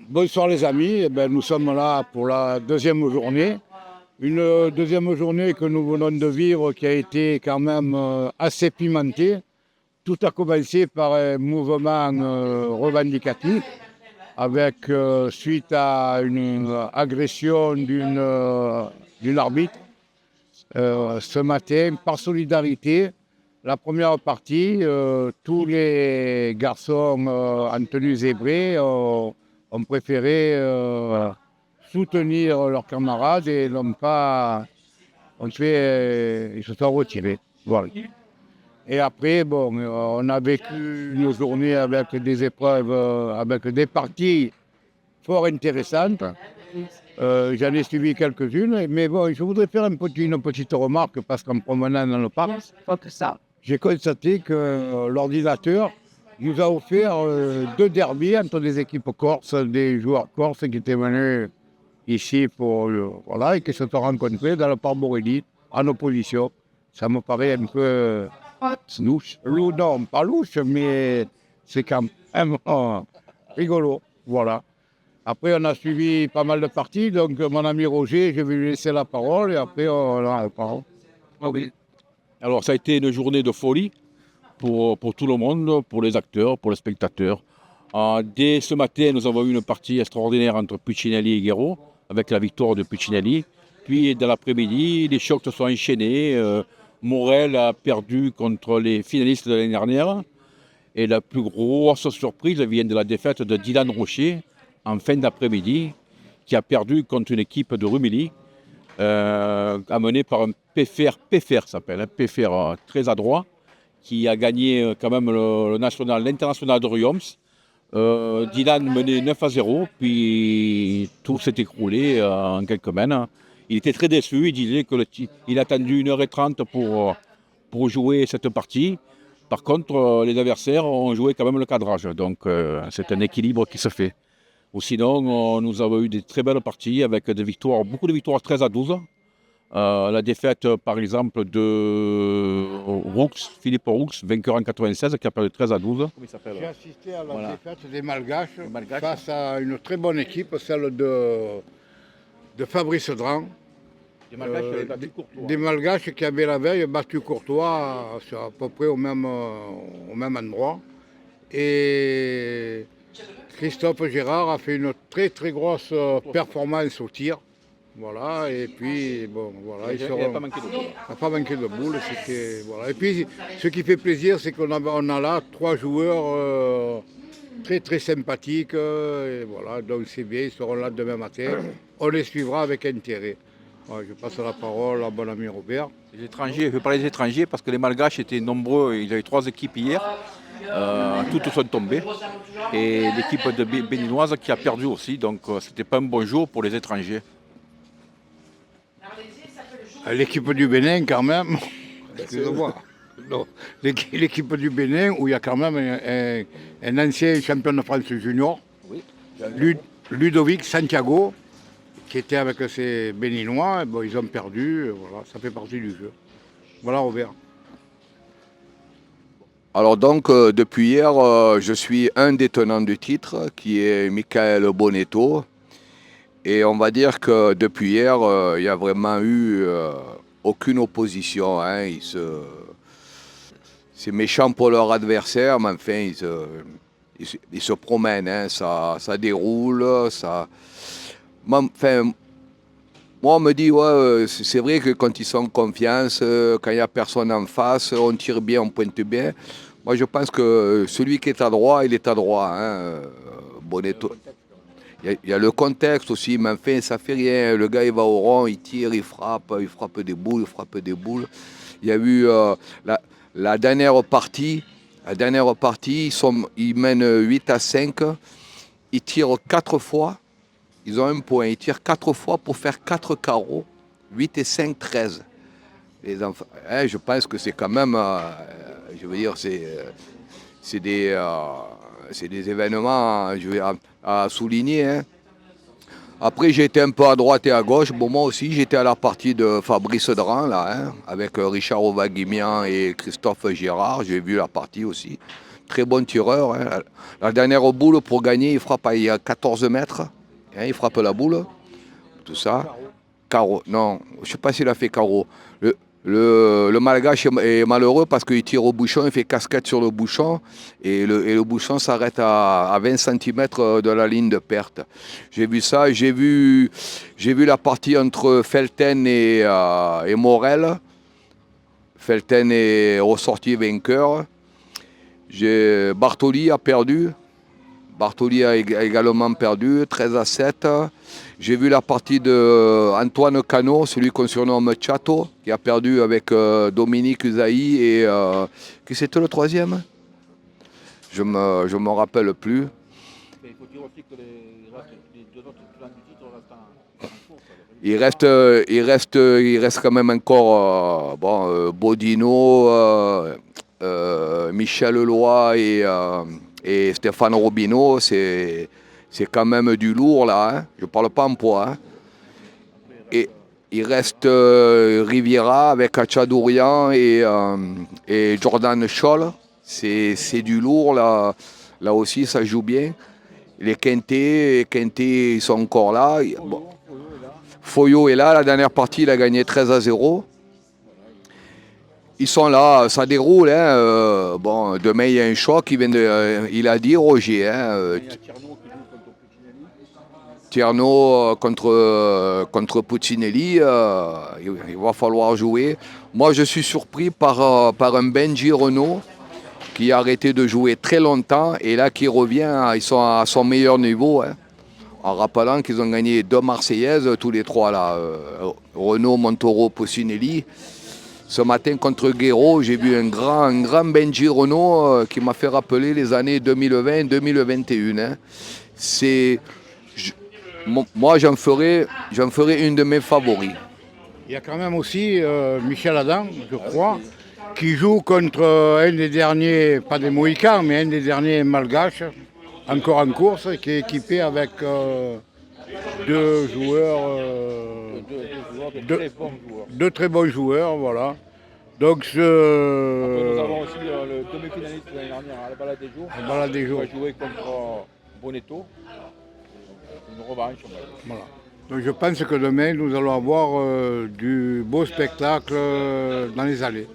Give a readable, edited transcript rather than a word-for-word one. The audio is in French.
Bonsoir les amis, nous sommes là pour la deuxième journée. Une deuxième journée que nous venons de vivre qui a été quand même assez pimentée. Tout a commencé par un mouvement revendicatif avec, suite à une agression d'une arbitre ce matin, par solidarité. La première partie, tous les garçons en tenue zébrée ont préféré soutenir leurs camarades et n'ont pas. Ils se sont retirés. Voilà. Et après, on a vécu une journée avec des épreuves, avec des parties fort intéressantes. J'en ai suivi quelques-unes, mais bon, je voudrais faire une petite remarque parce qu'en promenant dans le parc, j'ai constaté que l'ordinateur nous a offert deux derbies entre des équipes corses, des joueurs corses qui étaient venus ici voilà, et qui se sont rencontrés dans le parc Borelli en opposition. Ça me paraît un peu louche. Non, pas louche, mais c'est quand même rigolo. Voilà. Après, on a suivi pas mal de parties. Donc, mon ami Roger, je vais lui laisser la parole et après, on a la parole. Ah oui. Alors, ça a été une journée de folie pour tout le monde, pour les acteurs, pour les spectateurs. Dès ce matin, nous avons eu une partie extraordinaire entre Puccinelli et Guéraud, avec la victoire de Puccinelli. Puis, dans l'après-midi, les chocs se sont enchaînés. Morel a perdu contre les finalistes de l'année dernière. Et la plus grosse surprise vient de la défaite de Dylan Rocher en fin d'après-midi, qui a perdu contre une équipe de Rumilly, amenée par un PFR s'appelle, un PFR très adroit, qui a gagné quand même l'international de Ruyons. Dylan menait 9-0, puis tout s'est écroulé en quelques semaines. Il était très déçu, il disait qu'il a attendu 1h30 pour jouer cette partie. Par contre, les adversaires ont joué quand même le cadrage, donc c'est un équilibre qui se fait. Ou sinon, nous avons eu des très belles parties avec des victoires, beaucoup de victoires 13-12. La défaite, par exemple, de Philippe Roux, vainqueur en 96, qui a perdu 13-12. J'ai assisté à la défaite des Malgaches face à une très bonne équipe, celle de Fabrice Dran. Des Malgaches qui avaient la veille battu Courtois sur à peu près au même endroit. Et Christophe Gérard a fait une très très grosse performance au tir. Voilà, et puis voilà, il n'a pas manqué de boule. Voilà. Et puis ce qui fait plaisir, c'est qu'on a là trois joueurs très très sympathiques. Et voilà, donc c'est bien, ils seront là demain matin. On les suivra avec intérêt. Ouais, je passe la parole à mon ami Robert. Les étrangers, je vais parler des étrangers parce que les Malgaches étaient nombreux. Il y avait 3 équipes hier. Toutes sont tombées. Et l'équipe de béninoise qui a perdu aussi. Donc c'était pas un bon jour pour les étrangers. L'équipe du Bénin, quand même. Excusez-moi. L'équipe du Bénin, où il y a quand même un ancien champion de France junior, Ludovic Santiago, qui était avec ses Béninois. Bon, ils ont perdu. Voilà, ça fait partie du jeu. Voilà, Robert. Alors donc, depuis hier, je suis un des tenants du titre, qui est Michael Bonetto. Et on va dire que depuis hier, il n'y a vraiment eu aucune opposition. Hein. C'est méchant pour leur adversaire, mais enfin, ils se promènent. Hein. Ça déroule. Enfin, moi, on me dit, ouais, c'est vrai que quand ils sont en confiance, quand il n'y a personne en face, on tire bien, on pointe bien. Moi, je pense que celui qui est à droit, il est à droit. Hein. Bonetto. Il y a le contexte aussi, mais enfin, ça fait rien. Le gars, il va au rond, il tire, il frappe des boules, Il y a eu la dernière partie. Ils mènent 8-5. Ils tirent 4 fois. Ils ont un point. Ils tirent 4 fois pour faire 4 carreaux. 8 et 5, 13. Les enfants, je pense que c'est quand même, je veux dire, c'est des événements à souligner. Hein. Après, j'ai été un peu à droite et à gauche. Bon, moi aussi, j'étais à la partie de Fabrice Dran, là, hein, avec Richard Ovaguimian et Christophe Gérard. J'ai vu la partie aussi. très bon tireur. Hein. La dernière boule, pour gagner, il frappe à 14 mètres. Hein, il frappe la boule, tout ça. Carreau. Non, je ne sais pas s'il a fait carreau. Le Malgache est malheureux parce qu'il tire au bouchon, il fait casquette sur le bouchon et le bouchon s'arrête à 20 cm de la ligne de perte. J'ai vu ça, j'ai vu la partie entre Felten et Morel. Felten est ressorti vainqueur. Bartoli a perdu. Bartoli a également perdu, 13-7. J'ai vu la partie d'Antoine Cano, celui qu'on surnomme Chato, qui a perdu avec Dominique Usaï et qui c'était le troisième? Je me rappelle plus. Il faut dire aussi que les deux autres plans du titre restent en course. Il reste quand même encore Bodino, Michel Leloy et Stéphane Robineau. C'est quand même du lourd là. Hein. Je ne parle pas en poids. Hein. Et il reste Riviera avec Achadourian et Jordan Scholl. C'est du lourd là. Là aussi, ça joue bien. Les Quintés, ils sont encore là. Bon. Foyo est là, la dernière partie, il a gagné 13-0. Ils sont là, ça déroule. Hein. Bon, demain, il y a un choc, il a dit Roger. Hein. Tierno contre Puccinelli, il va falloir jouer. Moi, je suis surpris par un Benji Renault qui a arrêté de jouer très longtemps et là qui revient, ils sont à son meilleur niveau. Hein. En rappelant qu'ils ont gagné 2 Marseillaises, tous les trois là, Renault, Montoro, Puccinelli. Ce matin contre Guéraud, j'ai vu un grand Benji Renault qui m'a fait rappeler les années 2020-2021. Hein. Moi, j'en ferai une de mes favoris. Il y a quand même aussi Michel Adam, je crois, qui joue contre un des derniers, pas des Mohicans, mais un des derniers Malgaches, encore en course, qui est équipé avec deux très bons joueurs, voilà. Donc Après, nous avons aussi le demi-finaliste de l'année dernière à la Balade des Jours. Qui va jouer contre Bonetto. Une revanche. Voilà. Donc je pense que demain, nous allons avoir du beau spectacle dans les allées.